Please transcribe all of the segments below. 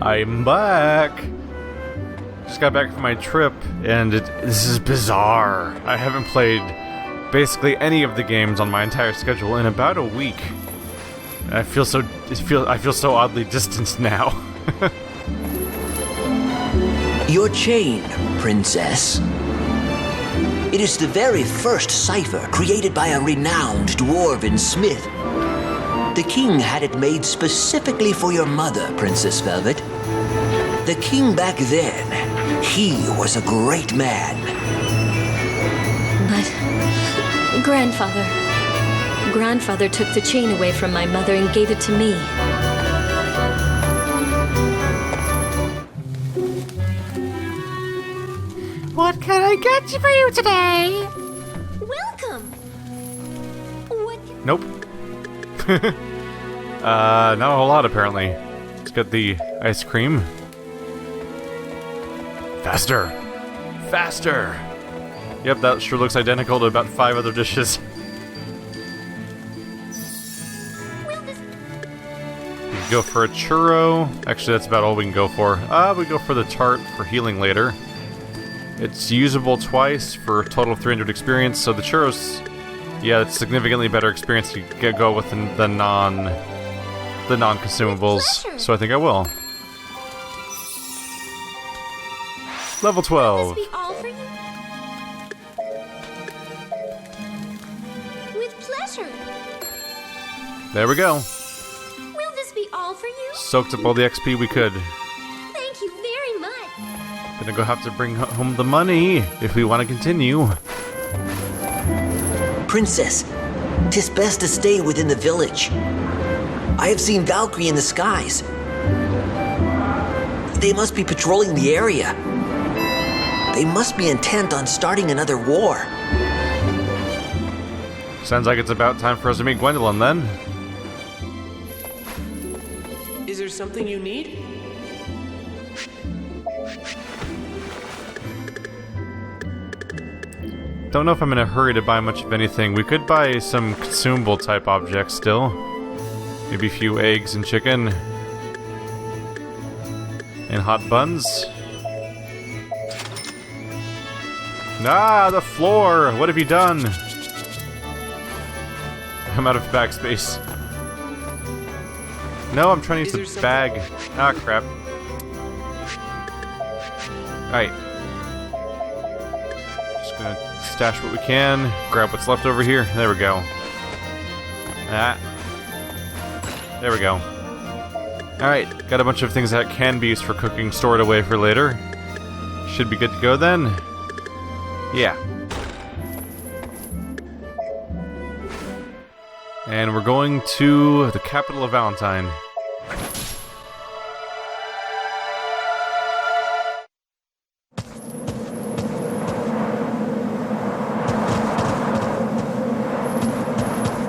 I'm back! Just got back from my trip, and this is bizarre. I haven't played basically any of the games on my entire schedule in about a week. I feel so oddly distanced now. Your chain, princess. It is the very first cipher created by a renowned dwarven smith. The king had it made specifically for your mother, Princess Velvet. The king back then, he was a great man. But Grandfather took the chain away from my mother and gave it to me. What can I get for you today? Welcome! Nope. Not a whole lot, apparently. Let's get the ice cream. Faster! Faster! Yep, that sure looks identical to about 5 other dishes. We can go for a churro. Actually, that's about all we can go for. We go for the tart for healing later. It's usable twice for a total of 300 experience, so the churros, yeah, it's significantly better experience to go with the non-consumables. So I think I will. Level 12. Will this be all for you? With pleasure. There we go. Will this be all for you? Soaked up all the XP we could. Thank you very much. Gonna go have to bring home the money if we want to continue. Princess, 'tis best to stay within the village. I have seen Valkyrie in the skies. They must be patrolling the area. They must be intent on starting another war. Sounds like it's about time for us to meet Gwendolyn then. Is there something you need? Don't know if I'm in a hurry to buy much of anything. We could buy some consumable type objects still. Maybe a few eggs and chicken. And hot buns. Ah, the floor! What have you done? I'm out of backspace. No, I'm trying to use the bag. Ah, crap. Alright. Just gonna stash what we can. Grab what's left over here. There we go. Ah. There we go. Alright, got a bunch of things that can be used for cooking stored away for later. Should be good to go then. Yeah. And we're going to the capital of Valentine.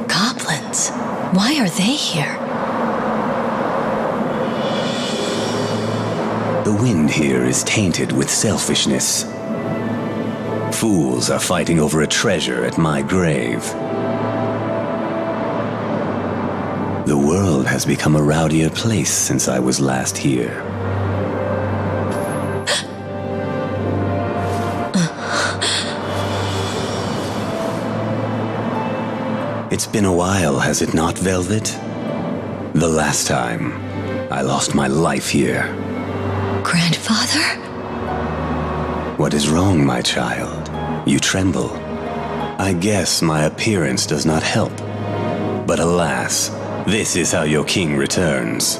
Goblins? Why are they here? The wind here is tainted with selfishness. Fools are fighting over a treasure at my grave. The world has become a rowdier place since I was last here. It's been a while, has it not, Velvet? The last time, I lost my life here. Grandfather? What is wrong, my child? You tremble. I guess my appearance does not help. But alas, this is how your king returns.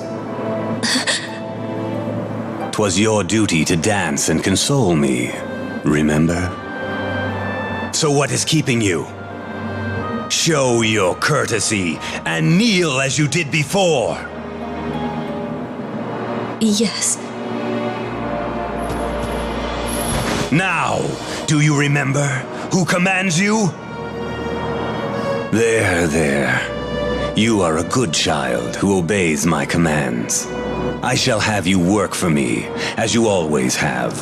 'Twas your duty to dance and console me, remember? So what is keeping you? Show your courtesy and kneel as you did before. Yes. Now, do you remember who commands you? There. You are a good child who obeys my commands. I shall have you work for me, as you always have.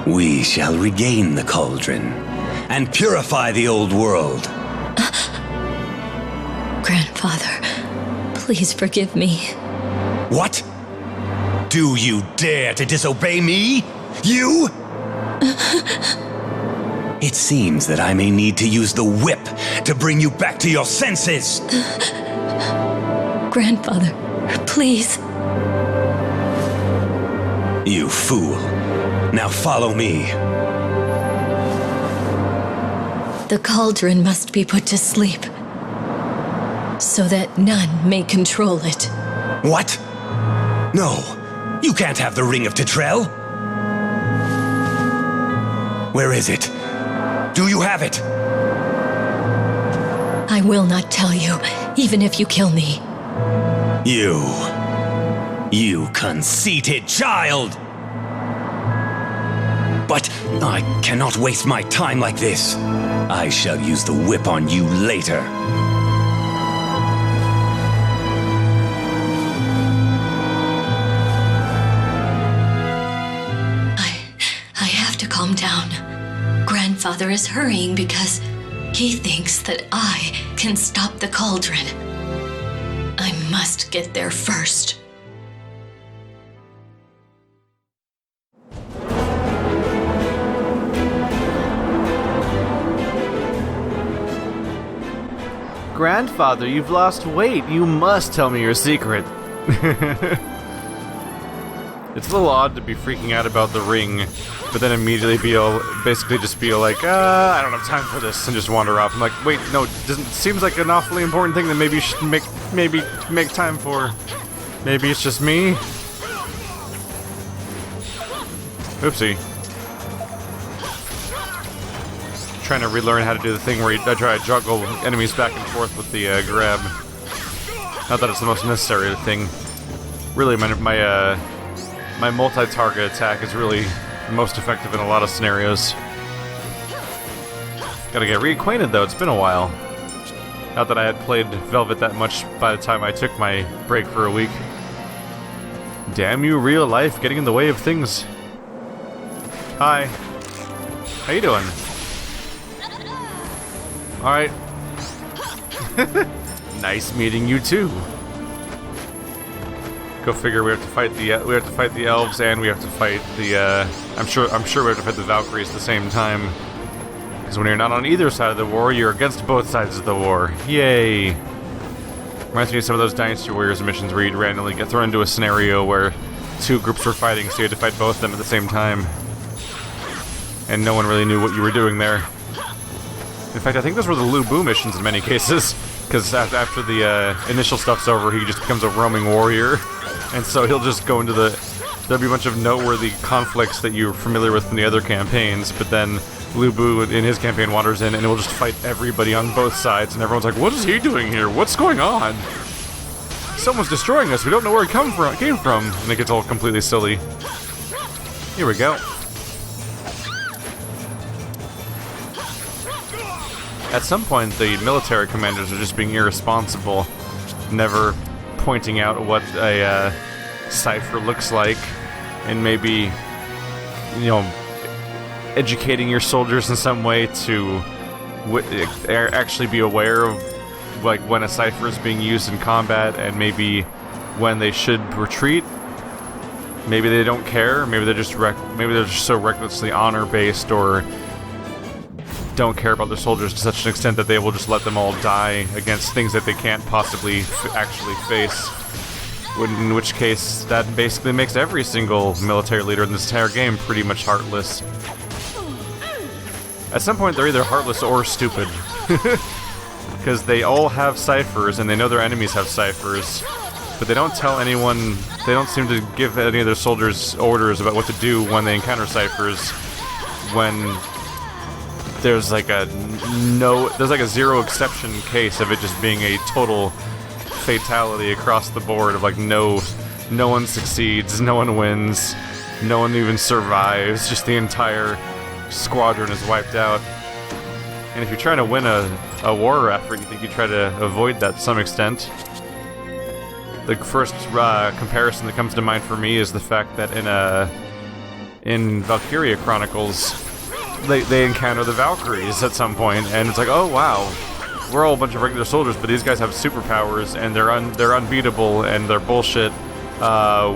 We shall regain the cauldron and purify the old world. Grandfather, please forgive me. What? do you dare to disobey me? You? It seems that I may need to use the whip to bring you back to your senses. Grandfather, please. You fool. Now follow me. The cauldron must be put to sleep, so that none may control it. What? No, you can't have the Ring of Tetrel. Where is it? Do you have it? I will not tell you, even if you kill me. You conceited child! But I cannot waste my time like this. I shall use the whip on you later. I have to calm down. Grandfather is hurrying because he thinks that I can stop the cauldron. I must get there first. Grandfather, you've lost weight. You must tell me your secret. It's a little odd to be freaking out about the ring, but then immediately basically just be like, I don't have time for this, and just wander off. I'm like, wait, no, it seems like an awfully important thing that maybe you should make time for. Maybe it's just me. Oopsie. Trying to relearn how to do the thing where I try to juggle enemies back and forth with the grab. Not that it's the most necessary thing. Really, my multi-target attack is really most effective in a lot of scenarios. Gotta get reacquainted though, it's been a while. Not that I had played Velvet that much by the time I took my break for a week. Damn you, real life, getting in the way of things. Hi. How you doing? Alright. Nice meeting you too. Go figure. We have to fight the elves, and we have to fight the. I'm sure we have to fight the Valkyries at the same time. Because when you're not on either side of the war, you're against both sides of the war. Yay! Reminds me of some of those Dynasty Warriors missions where you'd randomly get thrown into a scenario where two groups were fighting, so you had to fight both of them at the same time, and no one really knew what you were doing there. In fact, I think those were the Lu Bu missions in many cases, because after the initial stuff's over, he just becomes a roaming warrior. And so he'll just go into there'll be a bunch of noteworthy conflicts that you're familiar with from the other campaigns, but then Lu Bu in his campaign wanders in and will just fight everybody on both sides, and everyone's like, what is he doing here? What's going on? Someone's destroying us, we don't know where it came from. And it gets all completely silly. Here we go. At some point, the military commanders are just being irresponsible, never pointing out what a cipher looks like, and maybe, educating your soldiers in some way to actually be aware of like when a cipher is being used in combat, and maybe when they should retreat. Maybe they don't care. Maybe they're just so recklessly honor-based, or don't care about their soldiers to such an extent that they will just let them all die against things that they can't possibly actually face. In which case, that basically makes every single military leader in this entire game pretty much heartless. At some point, they're either heartless or stupid. Because they all have ciphers, and they know their enemies have ciphers, but they don't tell anyone, they don't seem to give any of their soldiers orders about what to do when they encounter ciphers, when there's like a zero exception case of it just being a total fatality across the board of like no one succeeds, no one wins, no one even survives, just the entire squadron is wiped out. And if you're trying to win a war effort, you think you try to avoid that to some extent. The first comparison that comes to mind for me is the fact that in Valkyria Chronicles, they encounter the Valkyries at some point, and it's like, oh wow, we're all a bunch of regular soldiers, but these guys have superpowers, and they're unbeatable, and they're bullshit,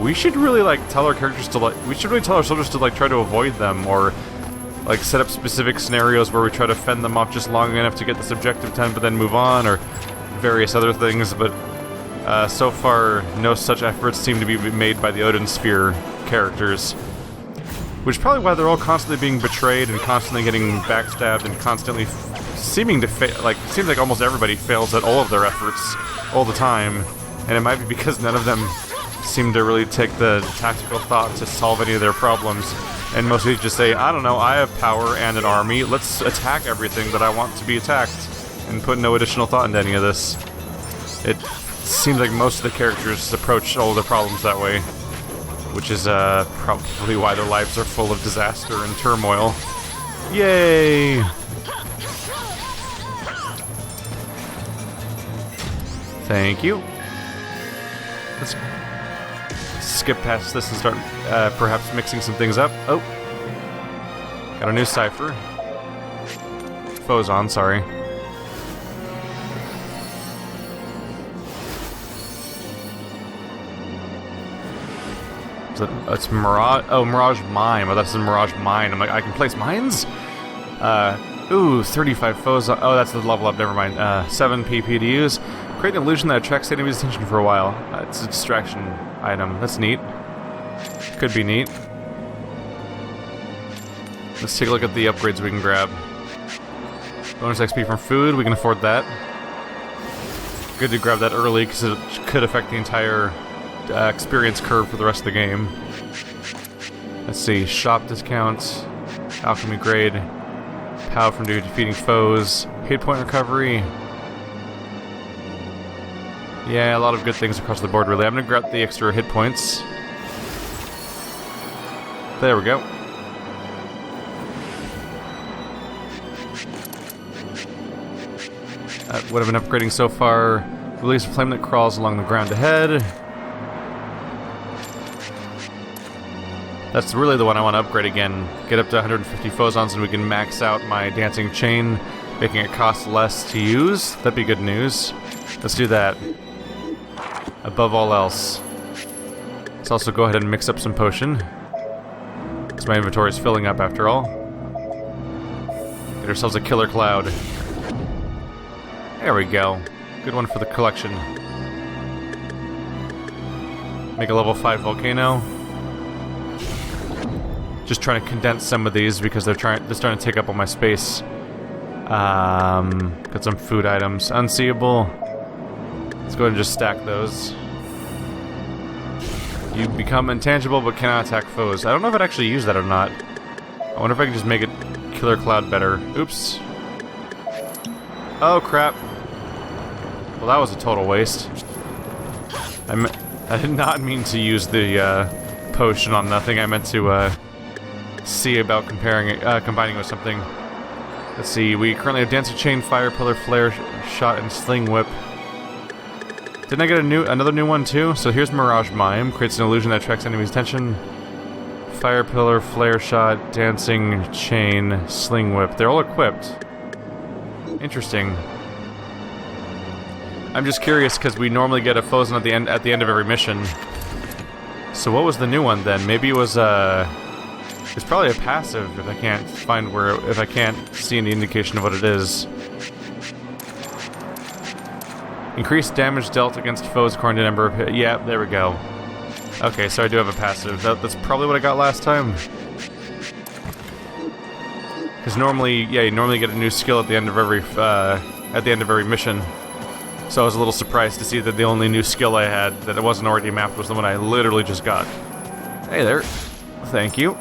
we should really like tell our characters to like. We should really tell our soldiers to like try to avoid them, or like set up specific scenarios where we try to fend them off just long enough to get this objective done, but then move on, or various other things. But so far, no such efforts seem to be made by the Odin Sphere characters. Which is probably why they're all constantly being betrayed and constantly getting backstabbed and constantly seeming to fail. Like, it seems like almost everybody fails at all of their efforts all the time. And it might be because none of them seem to really take the tactical thought to solve any of their problems. And mostly just say, I don't know, I have power and an army, let's attack everything that I want to be attacked. And put no additional thought into any of this. It seems like most of the characters approach all of the problems that way. Which is probably why their lives are full of disaster and turmoil. Yay! Thank you. Let's skip past this and start perhaps mixing some things up. Oh! Got a new cipher. Phozon, sorry. It's Mirage. Oh, Mirage Mine. Oh, that's in Mirage Mine. I'm like, I can place mines? Ooh, 35 foes. Oh, that's the level up. Never mind. 7 PP to use. Create an illusion that attracts enemies' attention for a while. It's a distraction item. That's neat. Could be neat. Let's take a look at the upgrades we can grab. Bonus XP from food. We can afford that. Good to grab that early because it could affect the entire experience curve for the rest of the game. Let's see, shop discounts, alchemy grade, power from defeating foes, hit point recovery. Yeah, a lot of good things across the board really. I'm gonna grab the extra hit points. There we go. What have been upgrading so far? Release a flame that crawls along the ground ahead. That's really the one I want to upgrade again. Get up to 150 Phozons and we can max out my dancing chain, making it cost less to use. That'd be good news. Let's do that. Above all else. Let's also go ahead and mix up some potion. Because my inventory is filling up after all. Get ourselves a killer cloud. There we go. Good one for the collection. Make a level 5 volcano. Just trying to condense some of these because they're starting to take up all my space. Got some food items. Unseeable. Let's go ahead and just stack those. You become intangible but cannot attack foes. I don't know if I'd actually use that or not. I wonder if I can just make it Killer Cloud better. Oops. Oh crap. Well, that was a total waste. I did not mean to use the potion on nothing. I meant to see about combining it with something. Let's see, we currently have Dancing Chain, Fire Pillar, Flare Shot, and Sling Whip. Didn't I get another new one too? So here's Mirage Mime, creates an illusion that attracts enemies' attention. Fire Pillar, Flare Shot, Dancing Chain, Sling Whip. They're all equipped. Interesting. I'm just curious because we normally get a Phozon at the end of every mission. So what was the new one then? Maybe it was it's probably a passive if I can't see any indication of what it is. Increased damage dealt against foes according to number of yeah, there we go. Okay, so I do have a passive. That's probably what I got last time. Because normally, yeah, you normally get a new skill at the end of every mission. So I was a little surprised to see that the only new skill I had that it wasn't already mapped was the one I literally just got. Hey there. Thank you.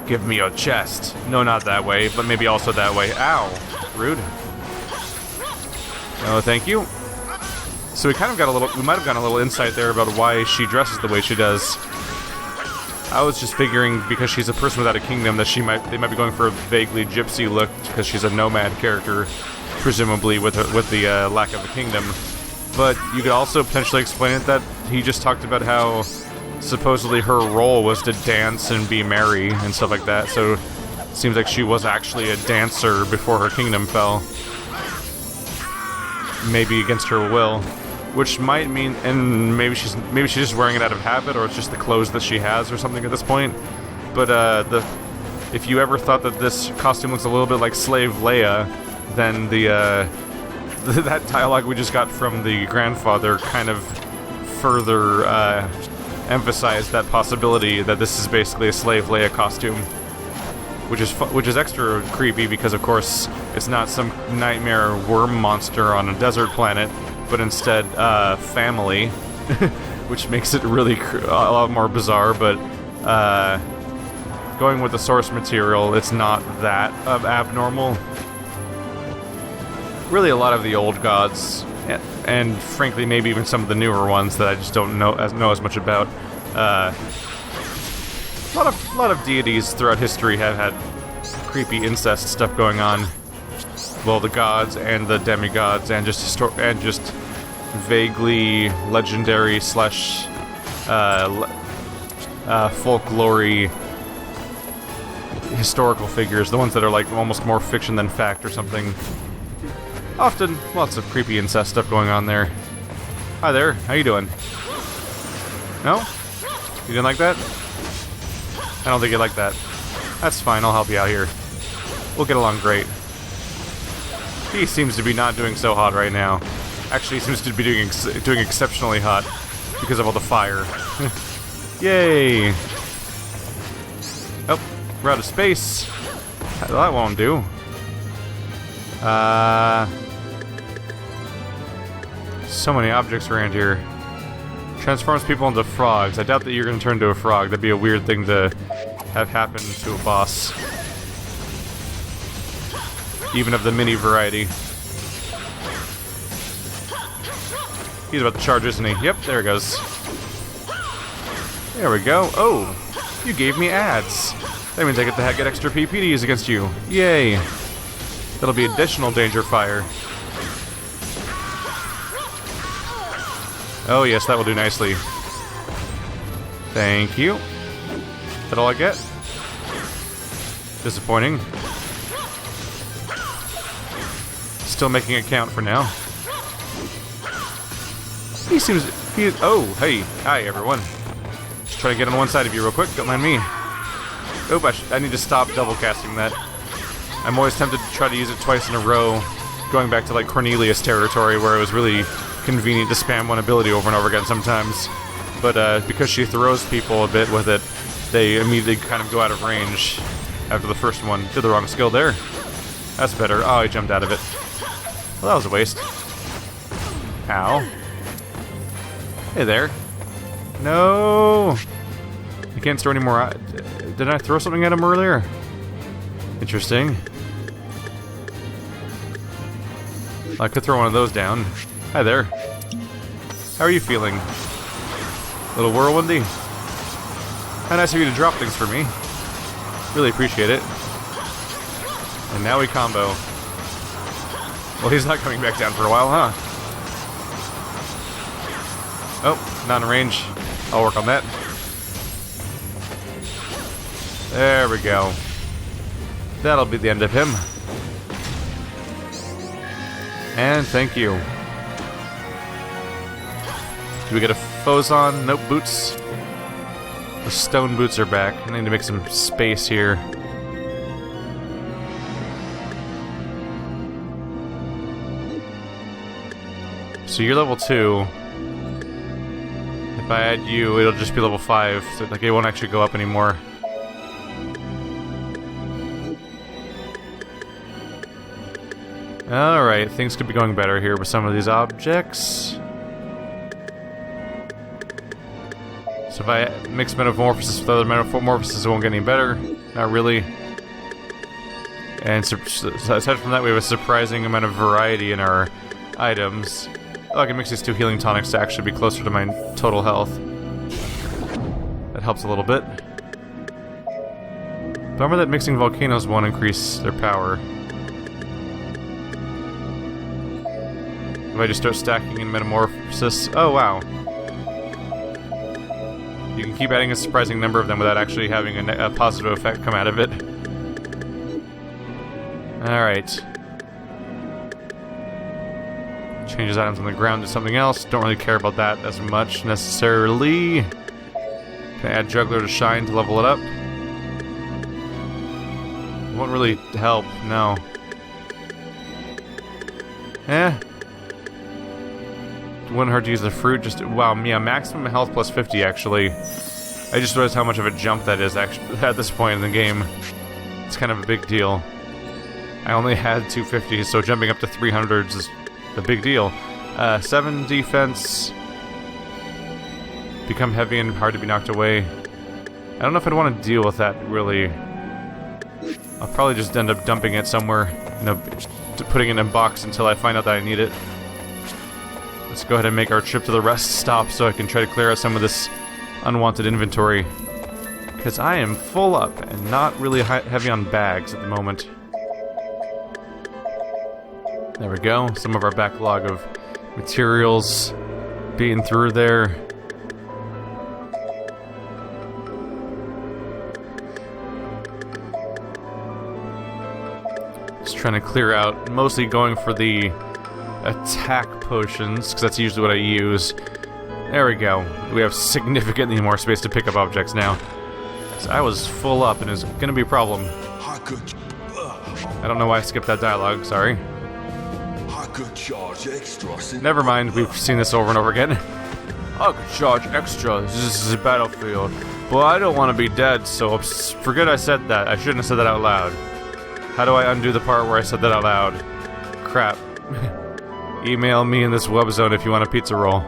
Give me your chest. No, not that way, but maybe also that way. Ow. Rude. No, thank you. So we might have gotten a little insight there about why she dresses the way she does. I was just figuring because she's a person without a kingdom that they might be going for a vaguely gypsy look because she's a nomad character, presumably with the lack of a kingdom. But you could also potentially explain it that he just talked about how supposedly her role was to dance and be merry and stuff like that. So it seems like she was actually a dancer before her kingdom fell. Maybe against her will. which might mean, and maybe she's just wearing it out of habit, or it's just the clothes that she has or something at this point. But if you ever thought that this costume looks a little bit like Slave Leia, then that dialogue we just got from the grandfather kind of further emphasized that possibility that this is basically a Slave Leia costume, which is extra creepy because, of course, it's not some nightmare worm monster on a desert planet, but instead family, which makes it really a lot more bizarre. But going with the source material, it's not that abnormal. Really, a lot of the old gods, and frankly, maybe even some of the newer ones that I just don't know as much about. A lot of deities throughout history have had creepy incest stuff going on. Well, the gods and the demigods, and just vaguely legendary slash folklore historical figures, the ones that are like almost more fiction than fact or something. Often, lots of creepy incest stuff going on there. Hi there, how you doing? No? You didn't like that? I don't think you like that. That's fine, I'll help you out here. We'll get along great. He seems to be not doing so hot right now. Actually, he seems to be doing exceptionally hot because of all the fire. Yay! Oh, we're out of space. That won't do. So many objects around here. Transforms people into frogs. I doubt that you're going to turn into a frog. That'd be a weird thing to have happen to a boss. Even of the mini variety. He's about to charge, isn't he? Yep, there he goes. There we go. Oh, you gave me ads. That means I get to get extra PP to use against you. Yay. That'll be additional danger fire. Oh yes, that will do nicely. Thank you. Is that all I get? Disappointing. Still making it count for now. He seems... oh, hey. Hi, everyone. Just try to get on one side of you real quick. Don't mind me. Oh, I need to stop double casting that. I'm always tempted to try to use it twice in a row, going back to like Cornelius territory where it was really convenient to spam one ability over and over again sometimes. But because she throws people a bit with it, they immediately kind of go out of range after the first one. Did the wrong skill there. That's better. Oh, I jumped out of it. Well, that was a waste. Ow. Hey there. No! I can't throw any more... Did I throw something at him earlier? Interesting. I could throw one of those down. Hi there. How are you feeling? A little whirlwindy? How nice of you to drop things for me. Really appreciate it. And now we combo. Well, he's not coming back down for a while, huh? Oh, not in range. I'll work on that. There we go. That'll be the end of him. And thank you. Do we get a Fozon? Nope, boots. The stone boots are back. I need to make some space here. So you're level 2. If I add you, it'll just be level 5. So like it won't actually go up anymore. Alright, things could be going better here with some of these objects. So if I mix metamorphosis with other metamorphosis, it won't get any better. Not really. And aside from that, we have a surprising amount of variety in our items. Oh, I can mix these 2 healing tonics to actually be closer to my total health. That helps a little bit. Bummer that mixing volcanoes won't increase their power. If I just start stacking in metamorphosis... Oh, wow. You can keep adding a surprising number of them without actually having a positive effect come out of it. Alright. Changes items on the ground to something else. Don't really care about that as much necessarily. Can I add juggler to shine to level it up? Won't really help, no. Wouldn't hurt to use the fruit, just, wow, yeah, maximum health plus 50 actually. I just realized how much of a jump that is actually at this point in the game. It's kind of a big deal. I only had 250, so jumping up to 300s is a big deal. 7 defense. Become heavy and hard to be knocked away. I don't know if I'd want to deal with that, really. I'll probably just end up dumping it somewhere, putting it in a box until I find out that I need it. Let's go ahead and make our trip to the rest stop so I can try to clear out some of this unwanted inventory. Because I am full up and not really heavy on bags at the moment. There we go. Some of our backlog of materials being through there. Just trying to clear out, mostly going for the attack potions, because that's usually what I use. There we go. We have significantly more space to pick up objects now. So I was full up, and it's going to be a problem. I don't know why I skipped that dialogue, sorry. Never mind, we've seen this over and over again. I could charge extra, this is a battlefield. Well, I don't want to be dead, so forget I said that. I shouldn't have said that out loud. How do I undo the part where I said that out loud? Crap. Email me in this web zone if you want a pizza roll.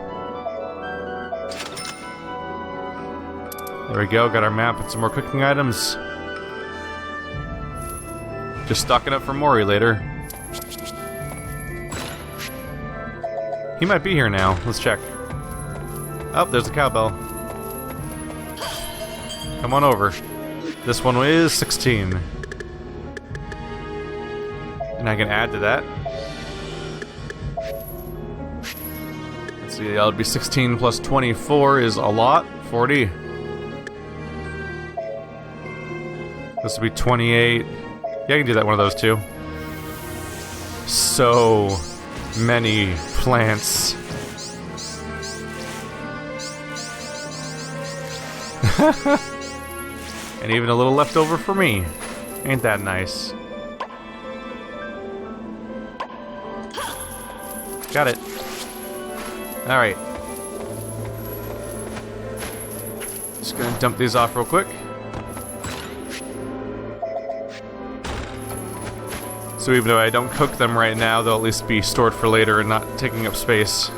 There we go, got our map with some more cooking items. Just stocking up for Mori later. He might be here now. Let's check. Oh, there's a cowbell. Come on over. This one is 16. And I can add to that. Let's see, that would be 16 plus 24 is a lot. 40. This would be 28. Yeah, I can do that one of those too. So many plants. And even a little left over for me. Ain't that nice? Got it. Alright. Just gonna dump these off real quick. So even though I don't cook them right now, they'll at least be stored for later and not taking up space.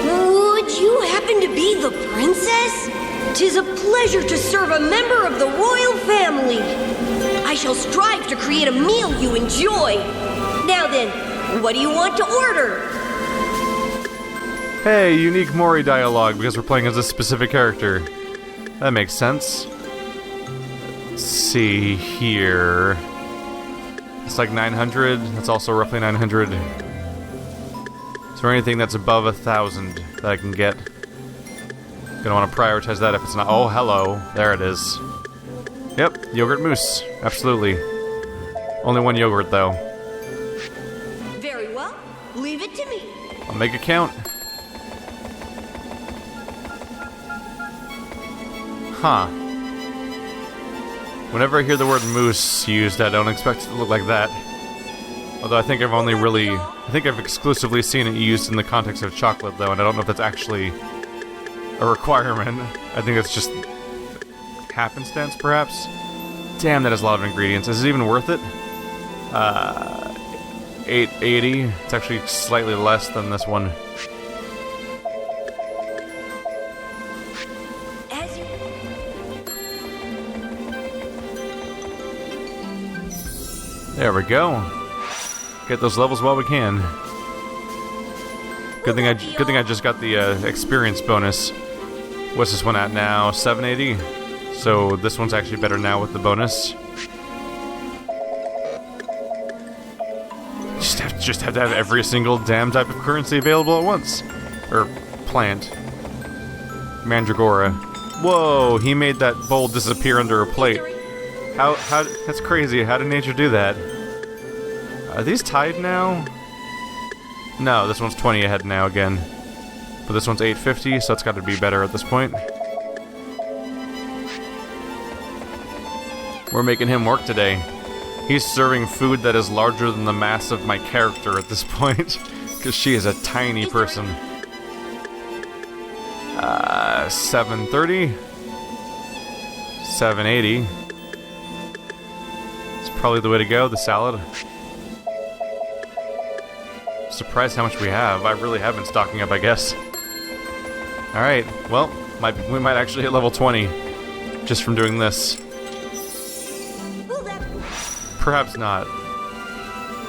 Would you happen to be the princess? 'Tis a pleasure to serve a member of the royal family. I shall strive to create a meal you enjoy. Now then, what do you want to order? Hey, unique Mori dialogue because we're playing as a specific character. That makes sense. Let's see here. It's like 900. That's also roughly 900. Is there anything that's above 1,000 that I can get? Gonna want to prioritize that if it's not. Oh, hello. There it is. Yep, yogurt mousse. Absolutely. Only one yogurt, though. Very well. Leave it to me. I'll make it count. Huh. Whenever I hear the word mousse used, I don't expect it to look like that. Although I think I've exclusively seen it used in the context of chocolate, though, and I don't know if that's actually a requirement. I think it's just happenstance, perhaps? Damn, that is a lot of ingredients. Is it even worth it? 880. It's actually slightly less than this one. There we go. Get those levels while we can. Good thing I just got the experience bonus. What's this one at now? 780. So this one's actually better now with the bonus. Just have to have every single damn type of currency available at once. Or plant. Mandragora. Whoa, he made that bowl disappear under a plate. How that's crazy. How did nature do that? Are these tied now? No, this one's 20 ahead now again. But this one's 850, so it's got to be better at this point. We're making him work today. He's serving food that is larger than the mass of my character at this point. Because she is a tiny person. 730. 780. It's probably the way to go, the salad. Surprised how much we have. I really have been stocking up, I guess. Alright, well, we might actually hit level 20 just from doing this. Perhaps not.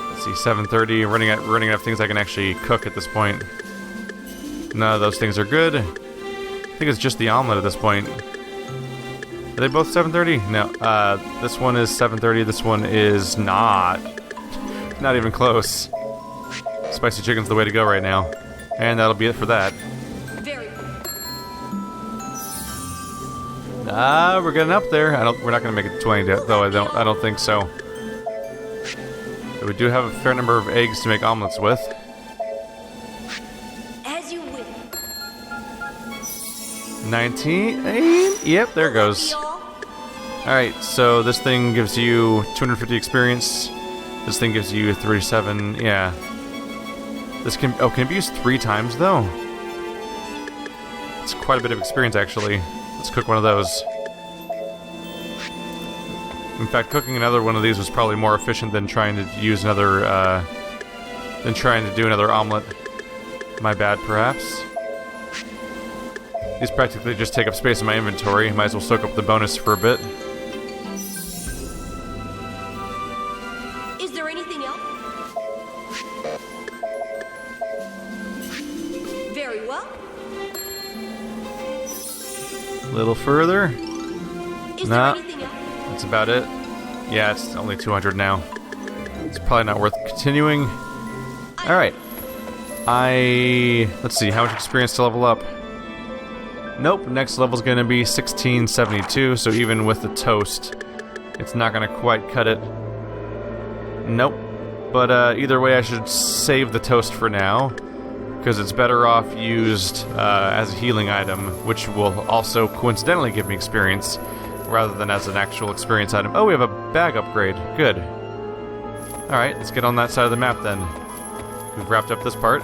Let's see, 730. Running out of things I can actually cook at this point. None of those things are good. I think it's just the omelet at this point. Are they both 730? No. This one is 730. This one is not. Not even close. Spicy chicken's the way to go right now. And that'll be it for that. We're getting up there. We're not gonna make it 20 though. I don't think so. But we do have a fair number of eggs to make omelets with. As you will. 19. Yep, there it goes. Alright, so this thing gives you 250 experience. This thing gives you 37. Yeah. This can it be used 3 times though? It's quite a bit of experience actually. Let's cook one of those. In fact, cooking another one of these was probably more efficient than trying to use another, than trying to do another omelet. My bad, perhaps. These practically just take up space in my inventory. Might as well soak up the bonus for a bit. Is there anything else? Very well. A little further. Is there anything else? That's about it. Yeah, it's only 200 now. It's probably not worth continuing. Alright. Let's see, how much experience to level up? Nope, next level's gonna be 1672, so even with the toast, it's not gonna quite cut it. Nope. But either way, I should save the toast for now, because it's better off used as a healing item, which will also coincidentally give me experience, rather than as an actual experience item. Oh, we have a bag upgrade. Good. Alright, let's get on that side of the map then. We've wrapped up this part.